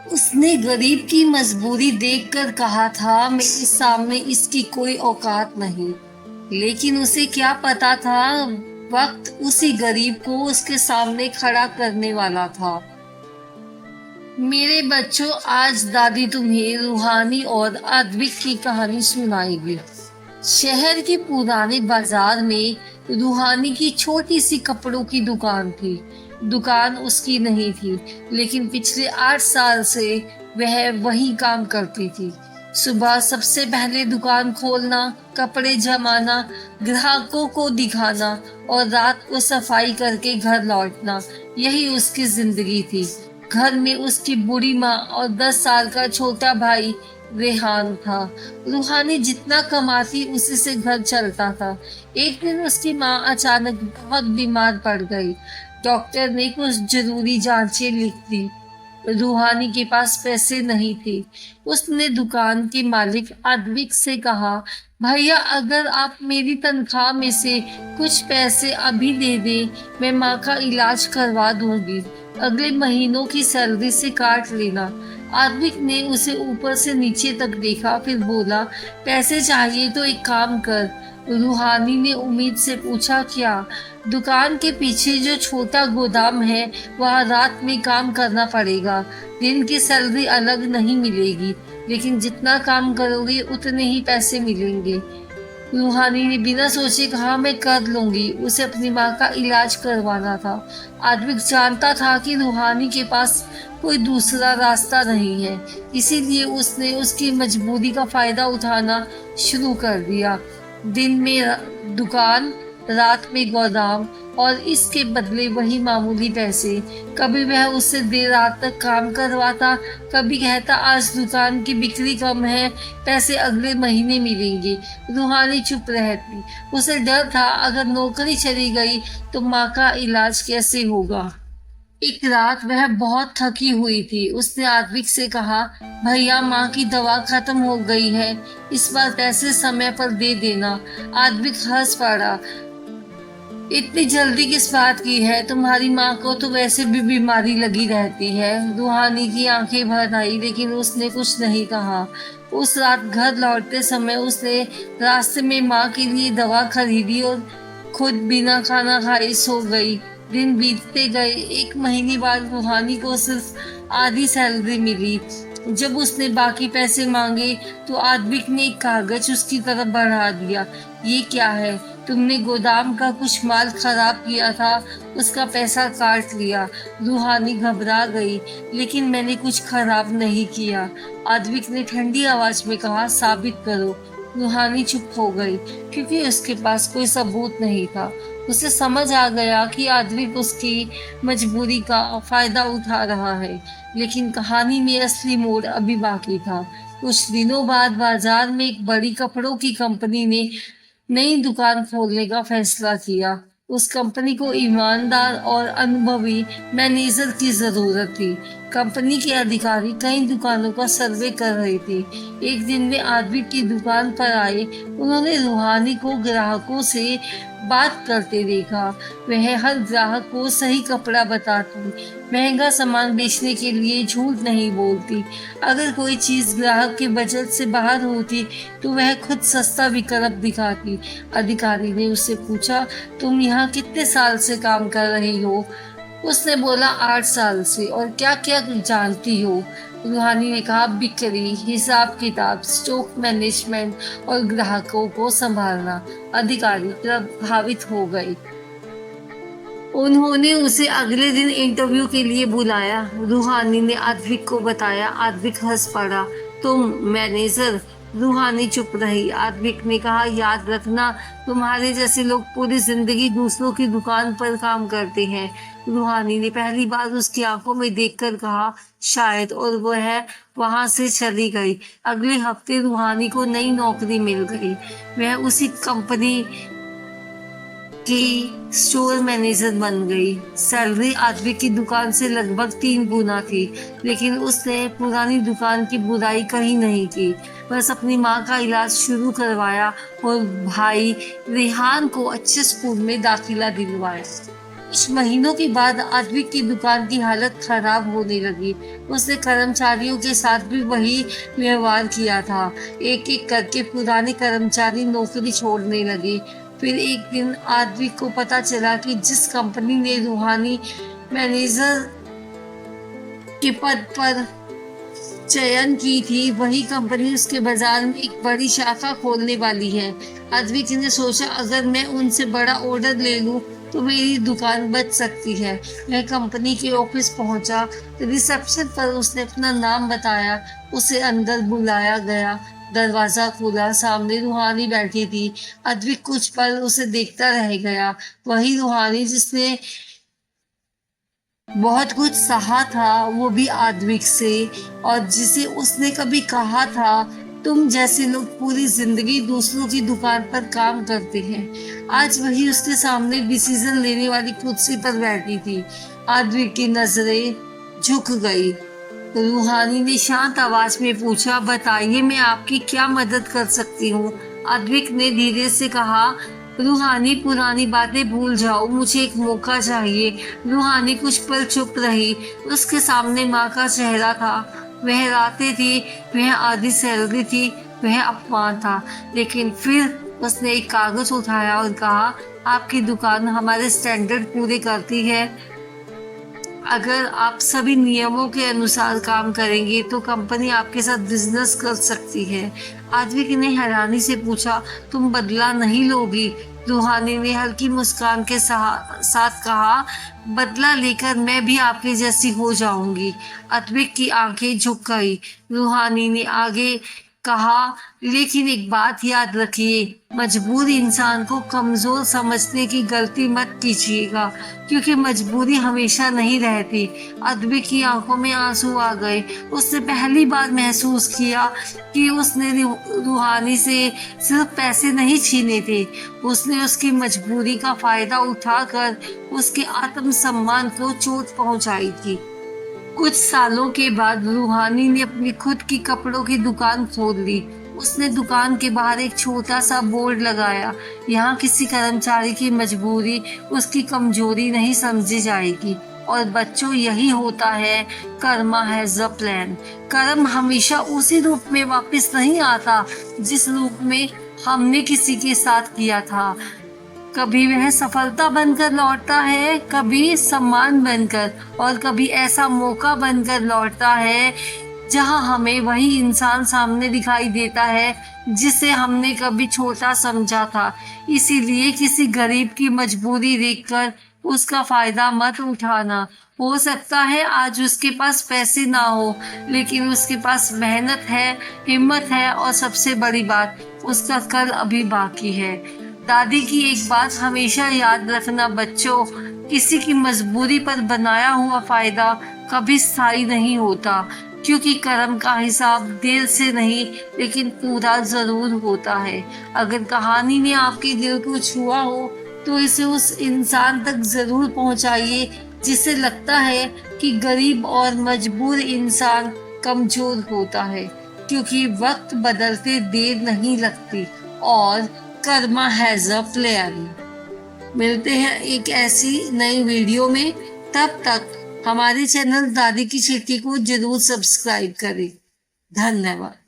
उसने गरीब की मजबूरी देखकर कहा था मेरे सामने इसकी कोई औकात नहीं। लेकिन उसे क्या पता था वक्त उसी गरीब को उसके सामने खड़ा करने वाला था। मेरे बच्चों, आज दादी तुम्हें रूहानी और अद्विक की कहानी सुनाएगी। शहर के पुराने बाजार में रूहानी की छोटी सी कपड़ों की दुकान थी। दुकान उसकी नहीं थी, लेकिन पिछले 8 साल से वह वही काम करती थी। सुबह सबसे पहले दुकान खोलना, कपड़े जमाना, ग्राहकों को दिखाना और रात को सफाई करके घर लौटना, यही उसकी जिंदगी थी। घर में उसकी बूढ़ी माँ और 10 साल का छोटा भाई रेहान था। रूहानी जितना कमाती उसी से घर चलता था। एक दिन उसकी माँ अचानक बहुत बीमार पड़ गई। डॉक्टर ने कुछ जरूरी जांचें लिख दी। रूहानी के पास पैसे नहीं थे। उसने दुकान के मालिक अद्विक से कहा, भैया अगर आप मेरी तनख्वाह में से कुछ पैसे अभी दे दें, मैं माँ का इलाज करवा दूंगी। अगले महीनों की सैलरी से काट लेना। आद्विक ने उसे ऊपर से नीचे तक देखा, फिर बोला, पैसे चाहिए तो एक काम कर। रूहानी ने उम्मीद से पूछा, क्या? दुकान के पीछे जो छोटा गोदाम है वहाँ रात में काम करना पड़ेगा। दिन की सैलरी अलग नहीं मिलेगी, लेकिन जितना काम करोगे उतने ही पैसे मिलेंगे। रूहानी ने बिना सोचे कहा, मैं कर लूंगी। उसे अपनी माँ का इलाज करवाना था। आद्विक जानता था कि रूहानी के पास कोई दूसरा रास्ता नहीं है, इसीलिए उसने उसकी मजबूरी का फायदा उठाना शुरू कर दिया। दिन में दुकान, रात में गोदाम, और इसके बदले वही मामूली पैसे। कभी वह उससे देर रात तक काम करवाता, कभी कहता आज दुकान की बिक्री कम है, पैसे अगले महीने मिलेंगे। रूहानी चुप रहती। उसे डर था अगर नौकरी चली गई तो माँ का इलाज कैसे होगा। एक रात वह बहुत थकी हुई थी। उसने आद्विक से कहा, भैया माँ की दवा खत्म हो गई है, इस बार पैसे समय पर दे देना। आद्विक हंस पड़ा, इतनी जल्दी किस बात की है? तुम्हारी माँ को तो वैसे भी बीमारी लगी रहती है। रूहानी की आंखें भर आई, लेकिन उसने कुछ नहीं कहा। उस रात घर लौटते समय उसने रास्ते में माँ के लिए दवा खरीदी और खुद बिना खाना खाए सो गई। दिन बीतते गए। 1 महीने बाद रूहानी को सिर्फ आधी सैलरी मिली। जब उसने बाकी पैसे मांगे तो आद्विक ने एक कागज उसकी तरफ बढ़ा दिया। ये क्या है? तुमने गोदाम का कुछ माल खराब किया था, उसका पैसा काट लिया। रूहानी घबरा गई, लेकिन मैंने कुछ खराब नहीं किया। आद्विक ने ठंडी आवाज में कहा, साबित करो। रूहानी चुप हो गई, क्योंकि उसके पास कोई सबूत नहीं था। उसे समझ आ गया कि आद्विक उसकी मजबूरी का फायदा उठा रहा है, लेकिन कहानी में असली मोड़ अभी बाकी था। कुछ दिनों बाद बाजार में एक बड़ी कपड़ों की कंपनी ने नई दुकान खोलने का फैसला किया। उस कंपनी को ईमानदार और अनुभवी मैनेजर की जरूरत थी। कंपनी के अधिकारी कई दुकानों का सर्वे कर रहे थे। एक दिन वे आद्विक की दुकान पर आए। उन्होंने रूहानी को ग्राहकों से बात करते देखा। वह हर ग्राहक को सही कपड़ा बताती, महंगा सामान बेचने के लिए झूठ नहीं बोलती। अगर कोई चीज ग्राहक के बजट से बाहर होती तो वह खुद सस्ता विकल्प दिखाती। अधिकारी ने उससे पूछा, तुम यहाँ कितने साल से काम कर रही हो? उसने बोला, 8 साल से। और क्या क्या जानती हो? रूहानी ने कहा, बिक्री, हिसाब किताब, स्टॉक मैनेजमेंट और ग्राहकों को संभालना। अधिकारी प्रभावित हो गए। उन्होंने उसे अगले दिन इंटरव्यू के लिए बुलाया। रूहानी ने आद्विक को बताया। आद्विक हंस पड़ा, तुम मैनेजर? रूहानी चुप रही। आद्विक ने कहा, याद रखना, तुम्हारे जैसे लोग पूरी जिंदगी दूसरों की दुकान पर काम करते हैं। रूहानी ने पहली बार उसकी आंखों में देखकर कहा, शायद, और वह वहां से चली गई। अगले हफ्ते रूहानी को नई नौकरी मिल गई। वह उसी कंपनी की स्टोर मैनेजर बन गई। सैलरी आद्विक की दुकान से लगभग 3 गुना थी, लेकिन उसने पुरानी दुकान की बुराई कहीं नहीं की। बस अपनी माँ का इलाज शुरू करवाया और भाई रेहान को अच्छे स्कूल में दाखिला दिलवाया। कुछ महीनों के बाद आद्विक की दुकान की हालत खराब होने लगी। उसने कर्मचारियों के साथ भी वही व्यवहार किया था। एक एक करके पुराने कर्मचारी नौकरी छोड़ने लगे। फिर एक दिन आद्विक को पता चला कि जिस कंपनी ने रूहानी मैनेजर के पद पर चयन की थी, वही कंपनी उसके बाजार में एक बड़ी शाखा खोलने वाली है। आद्विक ने सोचा, अगर मैं उनसे बड़ा ऑर्डर ले लूं तो मेरी दुकान बच सकती है। वह कंपनी के ऑफिस पहुंचा। रिसेप्शन पर उसने अपना नाम बताया। उसे अंदर बुलाया गया। दरवाजा खुला, सामने रूहानी बैठी थी। आद्विक कुछ पल उसे देखता रह गया। वही रूहानी जिसने बहुत कुछ सहा था, वो भी आद्विक से, और जिसे उसने कभी कहा था, तुम जैसे लोग पूरी जिंदगी दूसरों की दुकान पर काम करते हैं। आज वही उसके सामने डिसीजन लेने वाली कुर्सी पर बैठी थी। आद्विक की नजरें झुक गई। रूहानी ने शांत आवाज में पूछा, बताइए मैं आपकी क्या मदद कर सकती हूँ। आद्विक ने धीरे से कहा, रूहानी पुरानी बातें भूल जाओ, मुझे एक मौका चाहिए। रूहानी कुछ पल चुप रही। उसके सामने माँ का चेहरा था। वह रातें थी, वह आधी सैलरी थी, वह अपमान था। लेकिन फिर उसने एक कागज उठाया और कहा, आपकी दुकान हमारे स्टैंडर्ड पूरे करती है। अगर आप सभी नियमों के अनुसार काम करेंगे तो कंपनी आपके साथ बिजनेस कर सकती है। आद्विक ने हैरानी से पूछा, तुम बदला नहीं लोगी? रूहानी ने हल्की मुस्कान के साथ कहा, बदला लेकर मैं भी आपके जैसी हो जाऊंगी। आद्विक की आंखें झुक गई। रूहानी ने आगे कहा, लेकिन एक बात याद रखिए, मजबूर इंसान को कमजोर समझने की गलती मत कीजिएगा, क्योंकि मजबूरी हमेशा नहीं रहती। आद्विक की आंखों में आंसू आ गए। उसने पहली बार महसूस किया कि उसने रूहानी से सिर्फ पैसे नहीं छीने थे, उसने उसकी मजबूरी का फायदा उठाकर उसके आत्मसम्मान को चोट पहुंचाई थी। कुछ सालों के बाद रूहानी ने अपनी खुद की कपड़ों की दुकान खोल ली। उसने दुकान के बाहर एक छोटा सा बोर्ड लगाया, यहाँ किसी कर्मचारी की मजबूरी उसकी कमजोरी नहीं समझी जाएगी। और बच्चों, यही होता है कर्मा हैज अ प्लान। कर्म हमेशा उसी रूप में वापस नहीं आता जिस रूप में हमने किसी के साथ किया था। कभी वह सफलता बनकर लौटता है, कभी सम्मान बनकर, और कभी ऐसा मौका बनकर लौटता है जहां हमें वही इंसान सामने दिखाई देता है जिसे हमने कभी छोटा समझा था। इसीलिए किसी गरीब की मजबूरी देखकर उसका फायदा मत उठाना। हो सकता है आज उसके पास पैसे ना हो, लेकिन उसके पास मेहनत है, हिम्मत है, और सबसे बड़ी बात, उसका कल अभी बाकी है। दादी की एक बात हमेशा याद रखना बच्चों, किसी की मजबूरी पर बनाया हुआ फायदा कभी स्थायी नहीं होता, क्योंकि कर्म का हिसाब देर से नहीं लेकिन पूरा जरूर होता है। अगर कहानी ने आपके दिल को छुआ हो तो इसे उस इंसान तक जरूर पहुंचाइए जिसे लगता है कि गरीब और मजबूर इंसान कमजोर होता है, क्योंकि वक्त बदलते देर नहीं लगती और कर्मा हैज अ प्लान। मिलते हैं एक ऐसी नई वीडियो में। तब तक हमारे चैनल दादी की चिट्ठी को जरूर सब्सक्राइब करें। धन्यवाद।